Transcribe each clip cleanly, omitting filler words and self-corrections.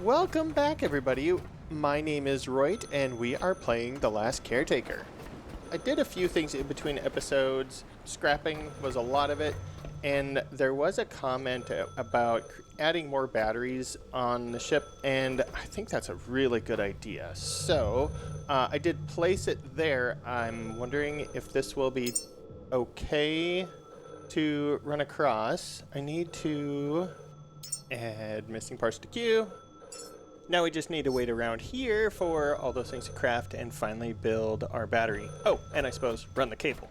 Welcome back, everybody. My name is Royte, and we are playing The Last Caretaker. I did a few things in between episodes. Scrapping was a lot of it, and there was a comment about adding more batteries on the ship, and I think that's a really good idea. So, I did place it there. I'm wondering if this will be okay to run across. I need to add missing parts to queue. Now we just need to wait around here for all those things to craft and finally build our battery. Oh, and I suppose run the cable.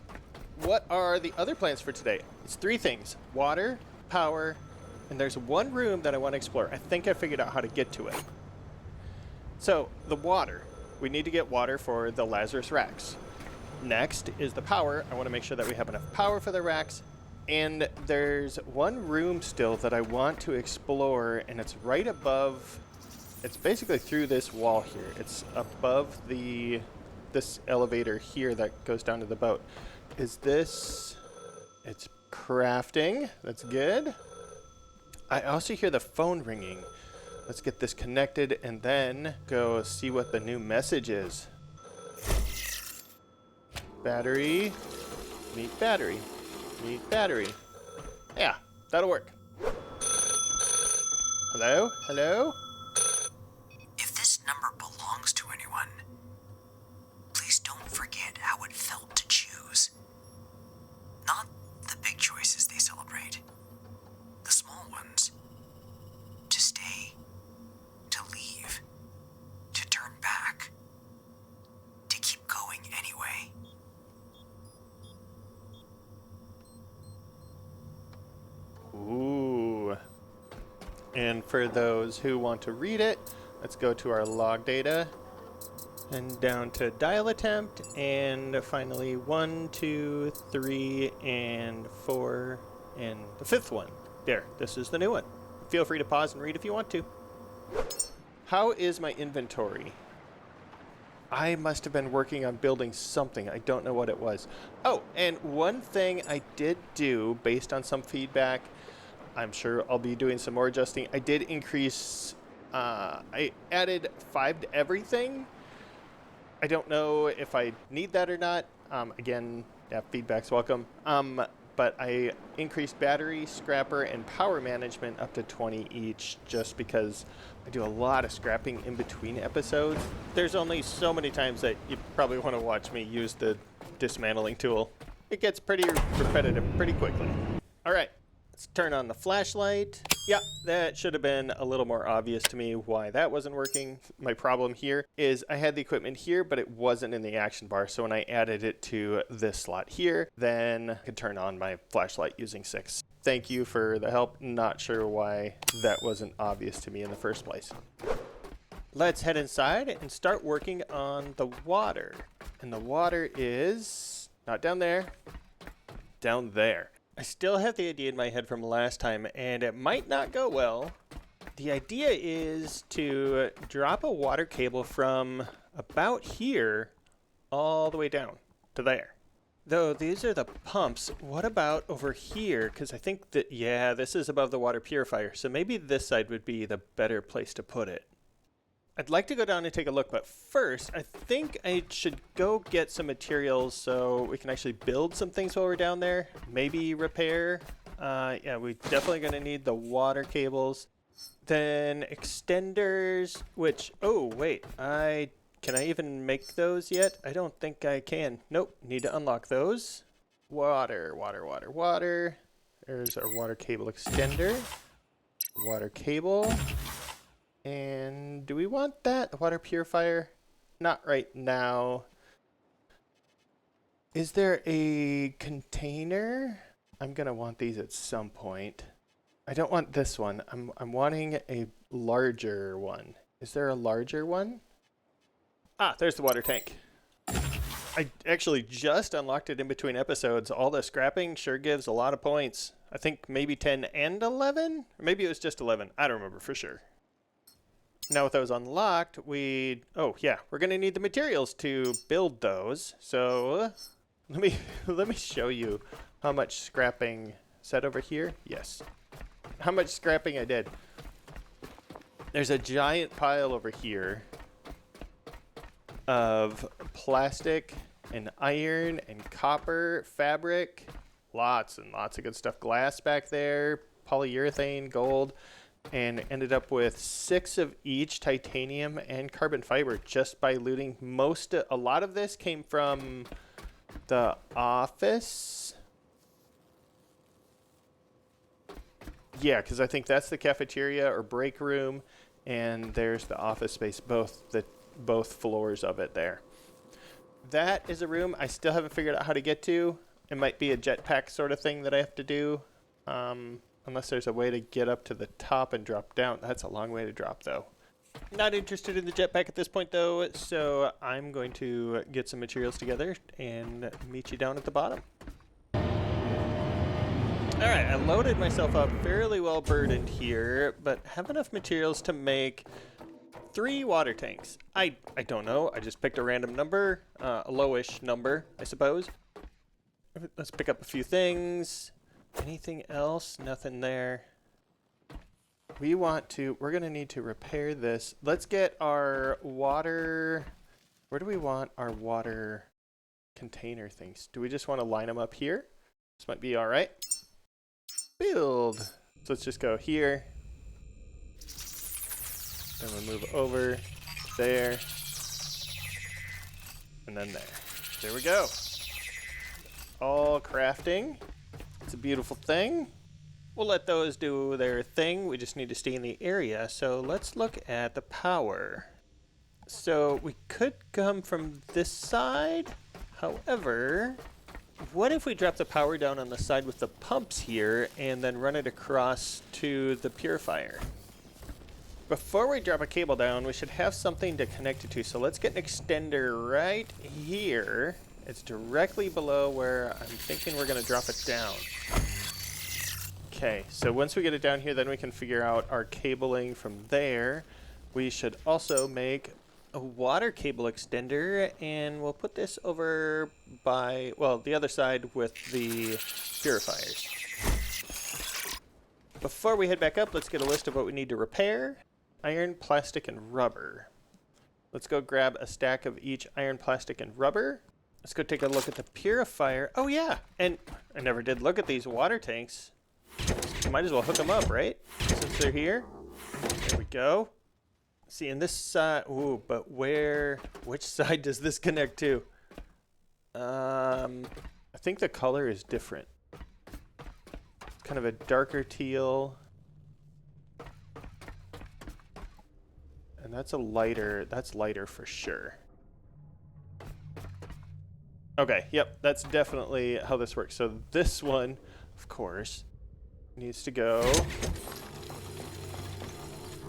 What are the other plans for today? It's three things: water, power, and there's one room that I want to explore. I think I figured out how to get to it. So, the water. We need to get water for the Lazarus Racks. Next is the power. I want to make sure that we have enough power for the racks. And there's one room still that I want to explore, and it's right above... It's basically through this wall here. It's above this elevator here that goes down to the boat. Is this... It's crafting. That's good. I also hear the phone ringing. Let's get this connected and then go see what the new message is. Battery. Meet battery. Meet battery. Yeah, that'll work. Hello? Hello? If this number belongs to anyone, please don't forget how it felt to choose. Not the big choices they celebrate. The small ones. To stay. To leave. To turn back. To keep going anyway. Ooh. And for those who want to read it, let's go to our log data and down to dial attempt, and finally 1, 2, 3, and 4, and the fifth one. There, this is the new one. Feel free to pause and read if you want to. How is my inventory? I must have been working on building something. I don't know what it was. Oh, and one thing I did do based on some feedback, I'm sure I'll be doing some more adjusting. I did increase, I added 5 to everything. I don't know if I need that or not. Again, yeah, feedback's welcome. But I increased battery, scrapper, and power management up to 20 each just because I do a lot of scrapping in between episodes. There's only so many times that you probably want to watch me use the dismantling tool. It gets pretty repetitive pretty quickly. All right. Let's turn on the flashlight. Yeah, that should have been a little more obvious to me why that wasn't working. My problem here is I had the equipment here, but it wasn't in the action bar. So when I added it to this slot here, then I could turn on my flashlight using 6. Thank you for the help. Not sure why that wasn't obvious to me in the first place. Let's head inside and start working on the water. And the water is not down there, down there. I still have the idea in my head from last time, and it might not go well. The idea is to drop a water cable from about here all the way down to there. Though these are the pumps, what about over here? Because I think that, yeah, this is above the water purifier, so maybe this side would be the better place to put it. I'd like to go down and take a look, but first, I think I should go get some materials so we can actually build some things while we're down there. Maybe repair. Yeah, we're definitely going to need the water cables. Then extenders, which, oh, wait, can I even make those yet? I don't think I can. Nope, need to unlock those. Water, water, water, water. There's our water cable extender. Water cable. And do we want that? The water purifier? Not right now. Is there a container? I'm going to want these at some point. I don't want this one. I'm wanting a larger one. Is there a larger one? Ah, there's the water tank. I actually just unlocked it in between episodes. All the scrapping sure gives a lot of points. I think maybe 10 and 11? Or maybe it was just 11. I don't remember for sure. Now with those unlocked, we're going to need the materials to build those. So let me show you how much scrapping. Is that over here? Yes. How much scrapping I did. There's a giant pile over here of plastic and iron and copper, fabric, lots and lots of good stuff. Glass back there, polyurethane, gold, and ended up with 6 of each, titanium and carbon fiber, just by looting a lot of this came from the office. Yeah, because I think that's the cafeteria or break room, and there's the office space, both floors of it there. That is a room I still haven't figured out how to get to. It might be a jetpack sort of thing that I have to do, unless there's a way to get up to the top and drop down. That's a long way to drop, though. Not interested in the jetpack at this point, though, so I'm going to get some materials together and meet you down at the bottom. Alright, I loaded myself up fairly well burdened here, but have enough materials to make 3 water tanks. I don't know, I just picked a random number, a lowish number, I suppose. Let's pick up a few things. Anything else? Nothing there. We're gonna need to repair this. Let's get our water, where do we want our water container things? Do we just want to line them up here? This might be alright. Build. So let's just go here. Then we'll move over there. And then there. There we go. All crafting. It's a beautiful thing. We'll let those do their thing. We just need to stay in the area. So let's look at the power. So we could come from this side. However, what if we drop the power down on the side with the pumps here and then run it across to the purifier? Before we drop a cable down, we should have something to connect it to. So let's get an extender right here. It's directly below where I'm thinking we're going to drop it down. Okay, so once we get it down here, then we can figure out our cabling from there. We should also make a water cable extender, and we'll put this over by, well, the other side with the purifiers. Before we head back up, let's get a list of what we need to repair. Iron, plastic, and rubber. Let's go grab a stack of each iron, plastic, and rubber. Let's go take a look at the purifier. Oh yeah, and I never did look at these water tanks. Might as well hook them up, right? Since they're here. There we go. See, in this side, ooh, but which side does this connect to? I think the color is different. Kind of a darker teal. And that's lighter for sure. Okay, yep, that's definitely how this works. So this one, of course, needs to go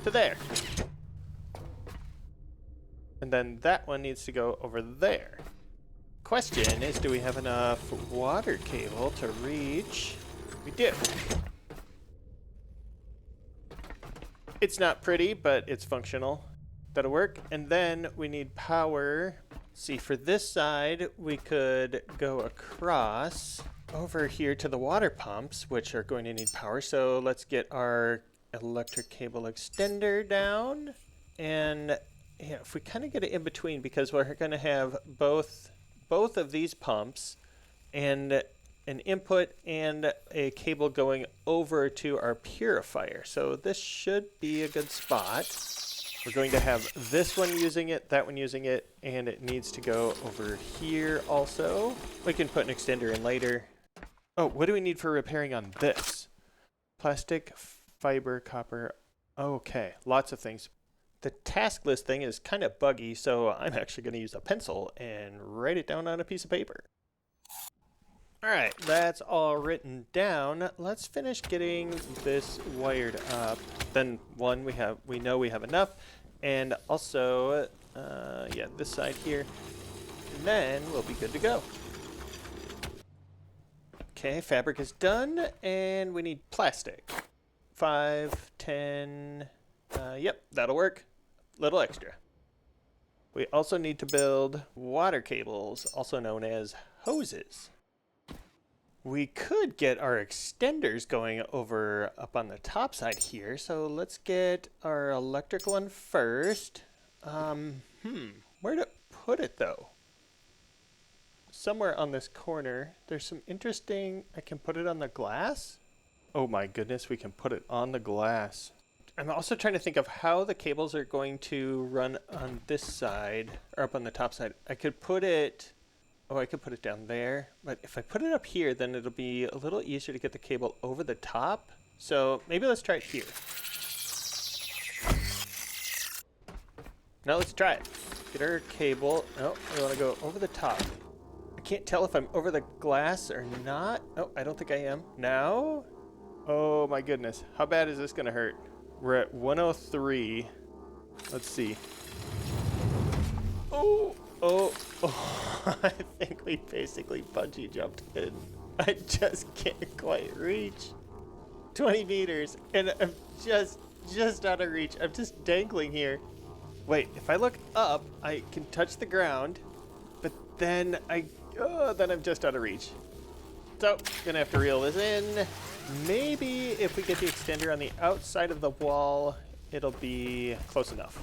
to there. And then that one needs to go over there. Question is, do we have enough water cable to reach? We do. It's not pretty, but it's functional. That'll work. And then we need power. See, for this side, we could go across over here to the water pumps, which are going to need power. So let's get our electric cable extender down. And yeah, if we kind of get it in between, because we're going to have both of these pumps and an input and a cable going over to our purifier. So this should be a good spot. We're going to have this one using it, that one using it, and it needs to go over here also. We can put an extender in later. Oh, what do we need for repairing on this? Plastic, fiber, copper. Okay, lots of things. The task list thing is kind of buggy, so I'm actually going to use a pencil and write it down on a piece of paper. All right, that's all written down. Let's finish getting this wired up. Then one, we know we have enough, and also, yeah, this side here. And then we'll be good to go. Okay, fabric is done, and we need plastic. 5, 10. Yep, that'll work. Little extra. We also need to build water cables, also known as hoses. We could get our extenders going over up on the top side here. So let's get our electric one first. Where to put it though? Somewhere on this corner. There's some interesting, I can put it on the glass. Oh my goodness, we can put it on the glass. I'm also trying to think of how the cables are going to run on this side, or up on the top side. I could put it, oh, I could put it down there. But if I put it up here, then it'll be a little easier to get the cable over the top. So maybe let's try it here. Now let's try it. Get our cable. Oh, we want to go over the top. I can't tell if I'm over the glass or not. Oh, I don't think I am. Now? Oh my goodness. How bad is this going to hurt? We're at 103. Let's see. Oh. I think we basically bungee jumped in. I just can't quite reach. 20 meters, and I'm just out of reach. I'm just dangling here. Wait, if I look up, I can touch the ground, but then then I'm just out of reach. So, gonna have to reel this in. Maybe if we get the extender on the outside of the wall, it'll be close enough.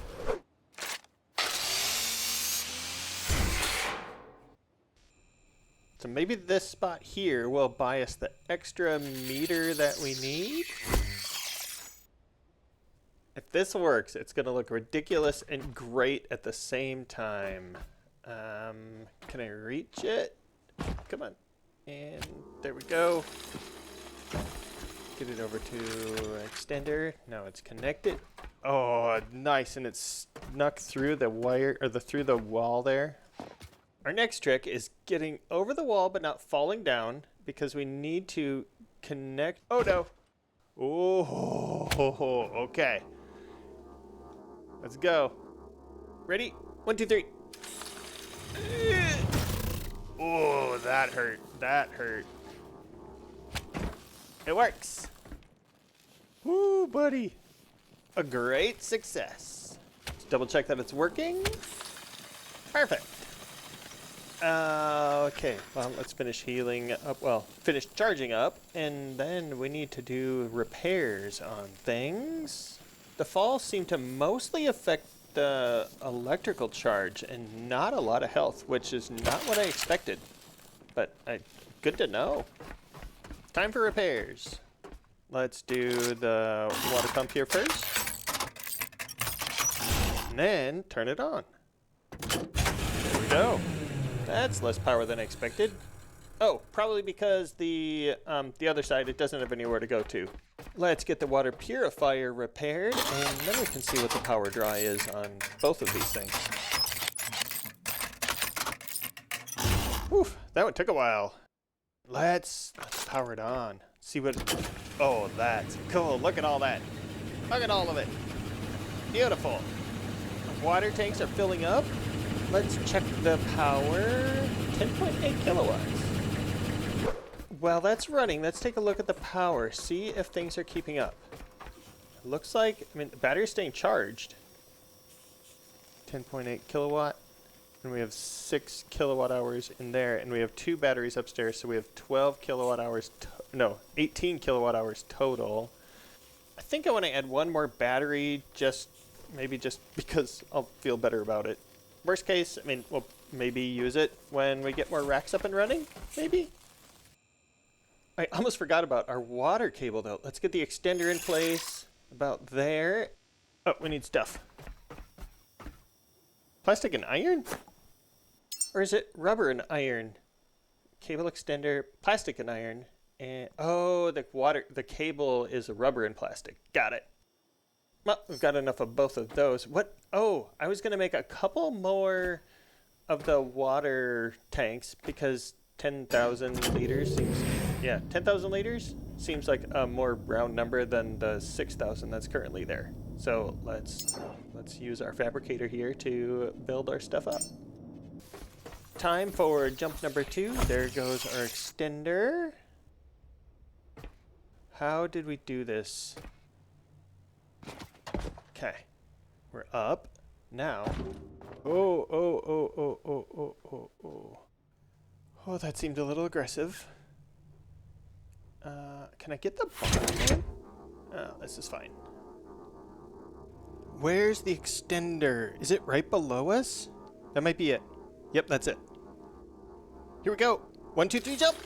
So maybe this spot here will buy us the extra meter that we need. If this works, it's going to look ridiculous and great at the same time. Can I reach it? Come on. And there we go. Get it over to extender. Now it's connected. Oh, nice. And it's snuck through the wire, or through the wall there. Our next trick is getting over the wall but not falling down, because we need to connect. Oh no. Oh, okay. Let's go. Ready? 1, 2, 3. Oh, that hurt. That hurt. It works. Woo, buddy. A great success. Let's double check that it's working. Perfect. Okay, well, let's finish healing up. Well, finish charging up, and then we need to do repairs on things. The falls seem to mostly affect the electrical charge and not a lot of health, which is not what I expected. But good to know. Time for repairs. Let's do the water pump here first. And then turn it on. There we go. That's less power than I expected. Oh, probably because the other side, it doesn't have anywhere to go to. Let's get the water purifier repaired, and then we can see what the power draw is on both of these things. Whew, that one took a while. Let's power it on. See what... Oh, that's cool. Look at all that. Look at all of it. Beautiful. Water tanks are filling up. Let's check the power. 10.8 kilowatts. While that's running, let's take a look at the power. See if things are keeping up. Looks like, the battery's staying charged. 10.8 kilowatt. And we have 6 kilowatt hours in there. And we have 2 batteries upstairs, so we have 12 kilowatt hours. 18 kilowatt hours total. I think I want to add one more battery, maybe just because I'll feel better about it. Worst case, we'll maybe use it when we get more racks up and running, maybe? I almost forgot about our water cable, though. Let's get the extender in place about there. Oh, we need stuff. Plastic and iron? Or is it rubber and iron? Cable extender, plastic and iron. And oh, the cable is rubber and plastic. Got it. Well, we've got enough of both of those. What? Oh, I was going to make a couple more of the water tanks because 10,000 liters seems... Yeah, 10,000 liters seems like a more round number than the 6,000 that's currently there. So let's use our fabricator here to build our stuff up. Time for jump number 2. There goes our extender. How did we do this? Okay, we're up now. Oh, that seemed a little aggressive. Can I get the bottom one? Oh, this is fine. Where's the extender? Is it right below us? That might be it. Yep, that's it. Here we go. 1, 2, 3, jump!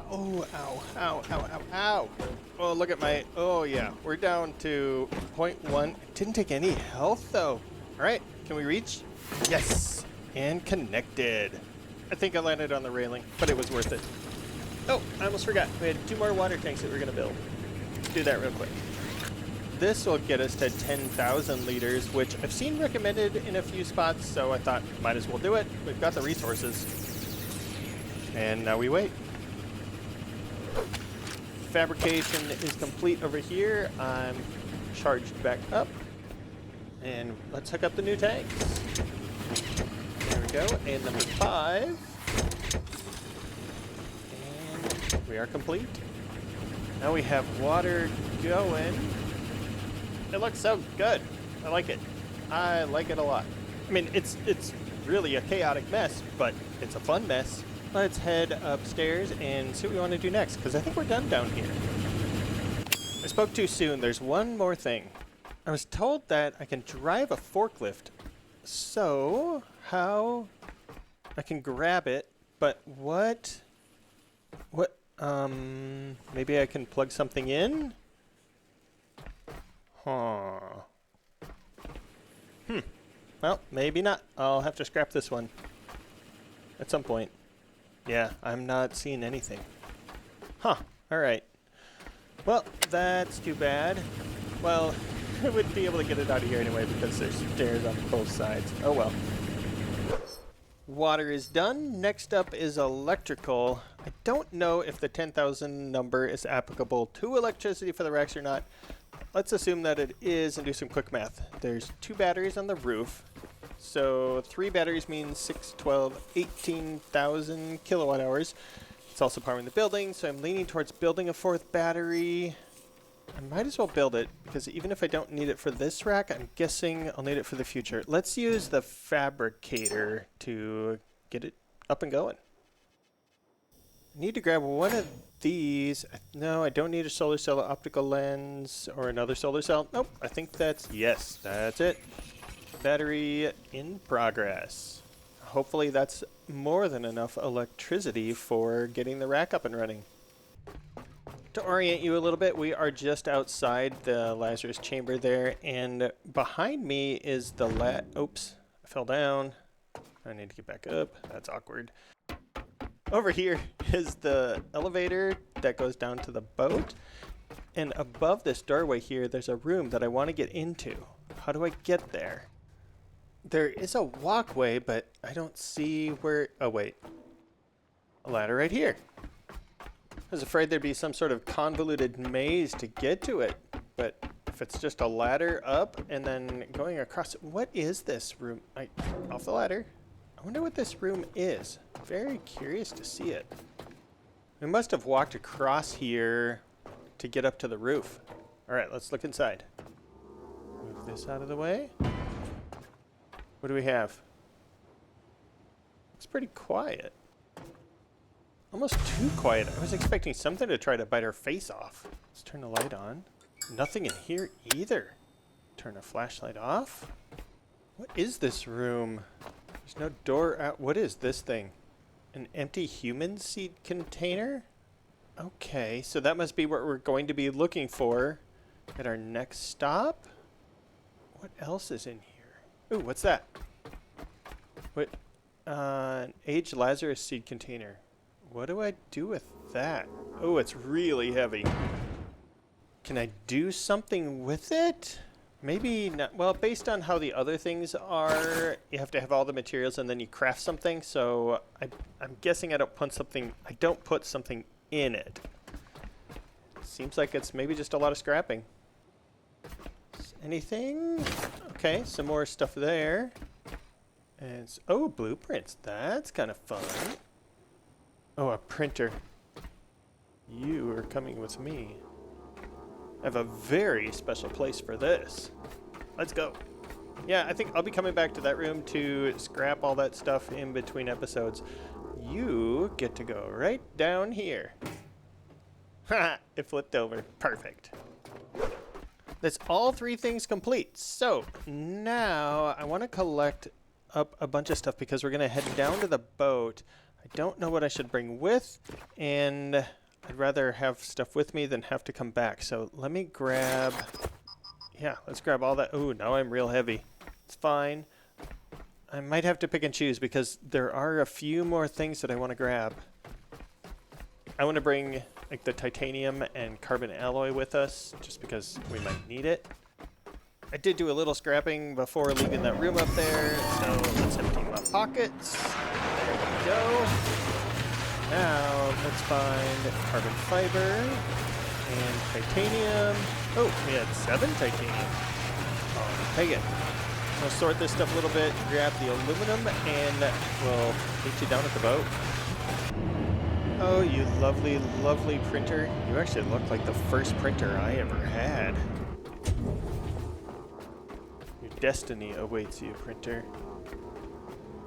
Oh, ow, ow, ow, ow, ow. Oh, look at my... Oh, yeah. We're down to 0.1. Didn't take any health, though. All right. Can we reach? Yes. And connected. I think I landed on the railing, but it was worth it. Oh, I almost forgot. We had 2 more water tanks that we are going to build. Let's do that real quick. This will get us to 10,000 liters, which I've seen recommended in a few spots, so I thought might as well do it. We've got the resources. And now we wait. Fabrication is complete over here. I'm charged back up. And let's hook up the new tanks. There we go. And number 5. And we are complete. Now we have water going. It looks so good. I like it. I like it a lot. I mean, it's really a chaotic mess, but it's a fun mess. Let's head upstairs and see what we want to do next, because I think we're done down here. I spoke too soon. There's one more thing. I was told that I can drive a forklift. So, how? I can grab it, but what? Maybe I can plug something in? Huh. Well, maybe not. I'll have to scrap this one at some point. Yeah, I'm not seeing anything. Huh. Alright. Well, that's too bad. Well, I wouldn't be able to get it out of here anyway because there's stairs on both sides. Oh well. Water is done. Next up is electrical. I don't know if the 10,000 number is applicable to electricity for the racks or not. Let's assume that it is and do some quick math. There's 2 batteries on the roof. So 3 batteries means 6, 12, 18,000 kilowatt hours. It's also powering the building, so I'm leaning towards building a 4th battery. I might as well build it, because even if I don't need it for this rack, I'm guessing I'll need it for the future. Let's use the fabricator to get it up and going. I need to grab one of these. No, I don't need a solar cell, optical lens, or another solar cell. Nope, I think that's... Yes, that's it. Battery in progress. Hopefully that's more than enough electricity for getting the rack up and running. To orient you a little bit, we are just outside the Lazarus chamber there, and behind me is the Oops, I fell down. I need to get back up. That's awkward. Over here is the elevator that goes down to the boat, and above this doorway here, there's a room that I want to get into. How do I get there? There is a walkway, but I don't see where... Oh, wait. A ladder right here. I was afraid there'd be some sort of convoluted maze to get to it, but if it's just a ladder up and then going across... What is this room? Off the ladder. I wonder what this room is. Very curious to see it. We must have walked across here to get up to the roof. All right, let's look inside. Move this out of the way. What do we have? It's pretty quiet. Almost too quiet. I was expecting something to try to bite our face off. Let's turn the light on. Nothing in here either. Turn our flashlight off. What is this room? There's no door out. What is this thing? An empty human seed container? Okay, so that must be what we're going to be looking for at our next stop. What else is in here? Ooh, what's that? What? An aged Lazarus seed container. What do I do with that? Oh, it's really heavy. Can I do something with it? Maybe not. Well, based on how the other things are, you have to have all the materials and then you craft something. So I'm guessing I don't put something in it. Seems like it's maybe just a lot of scrapping. Anything? Okay, some more stuff there. And oh, blueprints. That's kind of fun. Oh, a printer. You are coming with me. I have a very special place for this. Let's go. Yeah, I think I'll be coming back to that room to scrap all that stuff in between episodes. you get to go right down here. Ha! It flipped over. Perfect. That's all 3 things complete. So now I want to collect up a bunch of stuff because we're going to head down to the boat. I don't know what I should bring with, and I'd rather have stuff with me than have to come back. So let me grab... Yeah, let's grab all that. Ooh, now I'm real heavy. It's fine. I might have to pick and choose because there are a few more things that I want to grab. I want to bring like the titanium and carbon alloy with us just because we might need it. I did do a little scrapping before leaving that room up there, so let's empty my pockets. There we go. Now let's find carbon fiber and titanium. Oh, we had 7 titanium. Oh, take it. We'll sort this stuff a little bit, grab the aluminum, and we'll meet you down at the boat. Oh, you lovely, lovely printer. You actually look like the first printer I ever had. Your destiny awaits you, printer.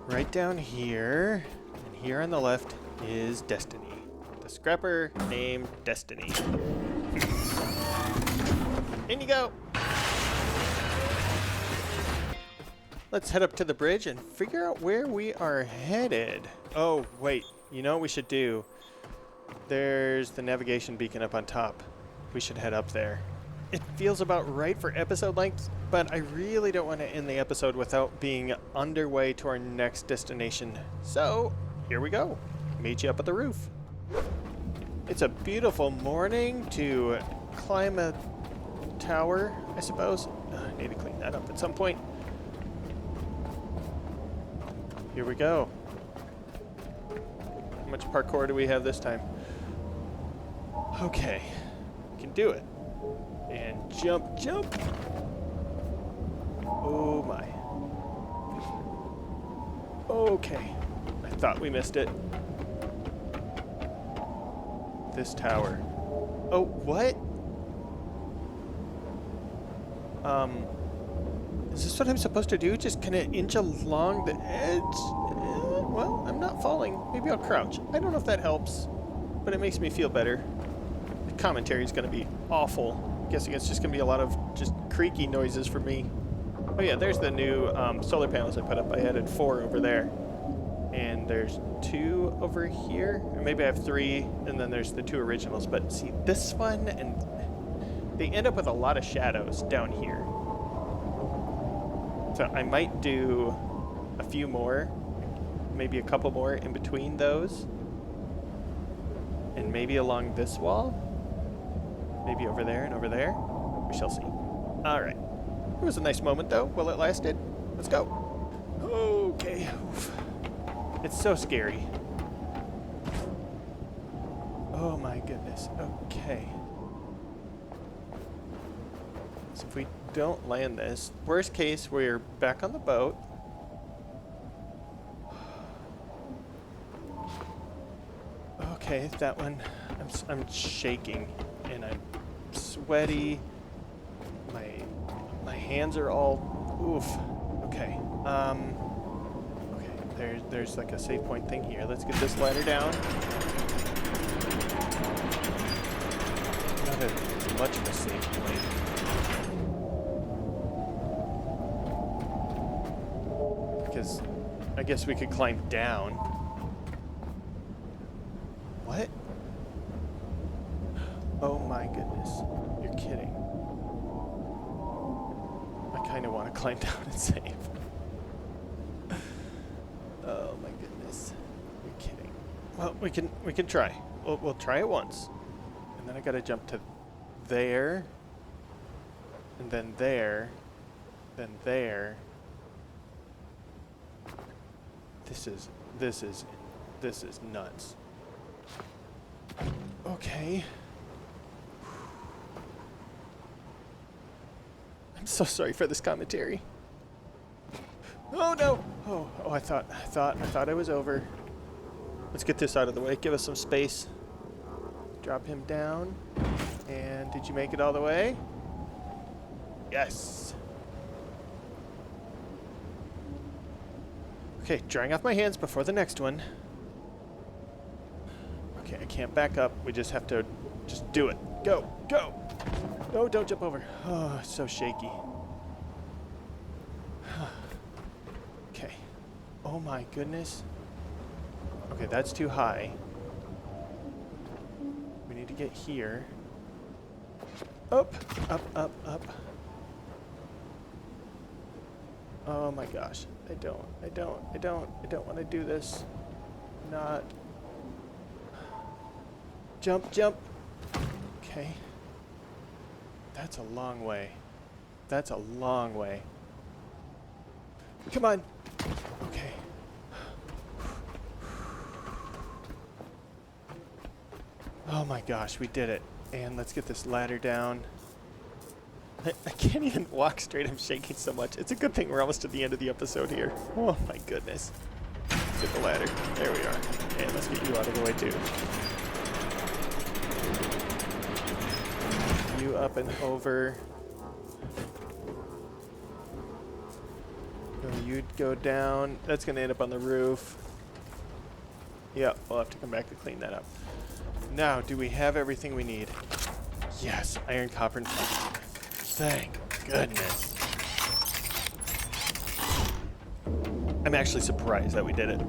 Right down here, and here on the left is Destiny. The scrapper named Destiny. In you go! Let's head up to the bridge and figure out where we are headed. Oh, wait. You know what we should do? There's the navigation beacon up on top. We should head up there. It feels about right for episode length, but I really don't want to end the episode without being underway to our next destination. So, here we go. Meet you up at the roof. It's a beautiful morning to climb a tower, I suppose. I need to clean that up at some point. Here we go. How much parkour do we have this time? Okay, we can do it. And jump, jump. Oh my. Okay, I thought we missed it. This tower. Oh, what? Is this what I'm supposed to do? Just kind of inch along the edge? Well, I'm not falling. Maybe I'll crouch. I don't know if that helps, but it makes me feel better. The commentary is going to be awful. I'm guessing it's just going to be a lot of just creaky noises for me. Oh yeah, there's the new solar panels I put up. I added 4 over there. And there's 2 over here. Or maybe I have 3, and then there's the 2 originals. But see, this one, and they end up with a lot of shadows down here. So I might do a few more, maybe a couple more in between those. And maybe along this wall. Maybe over there and over there. We shall see. All right. It was a nice moment, though, while it lasted. Let's go. Okay. Oof. It's so scary. Oh my goodness. Okay. So if we don't land this, worst case, we're back on the boat. Okay, that one. I'm shaking and I'm sweaty. My hands are all oof. Okay. Okay. There's like a save point thing here. Let's get this ladder down. Not as much of a save point. Because I guess we could climb down. What? Oh my goodness. You're kidding. I kind of want to climb down and save. Oh my goodness. You're kidding. Well, we can try. We'll try it once. And then I got to jump to there. And then there. Then there. This is nuts. Okay. I'm so sorry for this commentary. Oh no! Oh, I thought I was over. Let's get this out of the way. Give us some space. Drop him down. And did you make it all the way? Yes. Okay, drying off my hands before the next one. Okay, I can't back up. We just have to just do it. Go, go. No, don't jump over. Oh, it's so shaky. Okay. Oh my goodness. Okay, that's too high. We need to get here. Up, up, up, up. Oh my gosh. I don't want to do this. Not. Jump, jump. Okay. That's a long way. That's a long way. Come on. Okay. Oh my gosh, we did it. And let's get this ladder down. I can't even walk straight. I'm shaking so much. It's a good thing we're almost at the end of the episode here. Oh my goodness. Let's get the ladder. There we are. And let's get you out of the way too. You up and over. You'd go down. That's going to end up on the roof. Yep, we'll have to come back to clean that up. Now, do we have everything we need? Yes, iron, copper, and flint. Thank goodness. I'm actually surprised that we did it.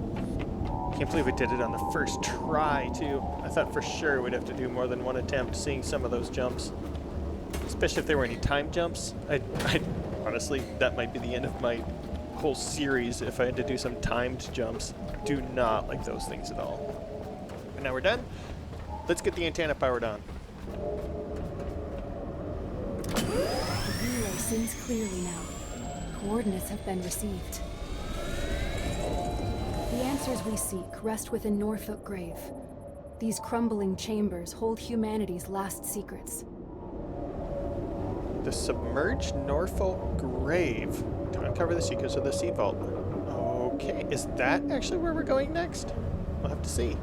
Can't believe we did it on the first try, too. I thought for sure we'd have to do more than one attempt seeing some of those jumps. Especially if there were any time jumps. I honestly, that might be the end of my whole series if I had to do some timed jumps. Do not like those things at all. And now we're done. Let's get the antenna powered on. The relay seems clearly now. Coordinates have been received. The answers we seek rest within Norfolk Grave. These crumbling chambers hold humanity's last secrets. The submerged Norfolk Grave. To uncover the secrets of the seed vault. Okay, is that actually where we're going next? We'll have to see.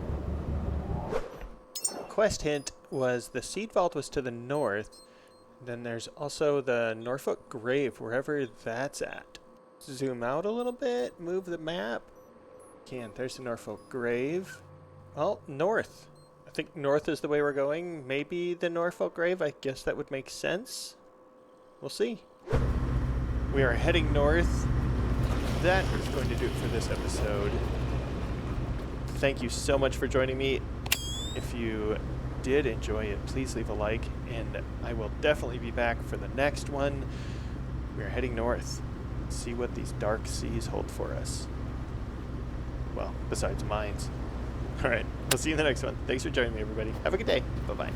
Quest hint was the seed vault was to the north. Then there's also the Norfolk Grave, wherever that's at. Zoom out a little bit, move the map. Can't. There's the Norfolk Grave. Well, north. I think north is the way we're going. Maybe the Norfolk Grave. I guess that would make sense. We'll see. We are heading north. That is going to do it for this episode. Thank you so much for joining me. If you did enjoy it, please leave a like, and I will definitely be back for the next one. We are heading north. See what these dark seas hold for us. Well, besides mines. All right, we'll see you in the next one. Thanks for joining me, everybody. Have a good day. Bye-bye.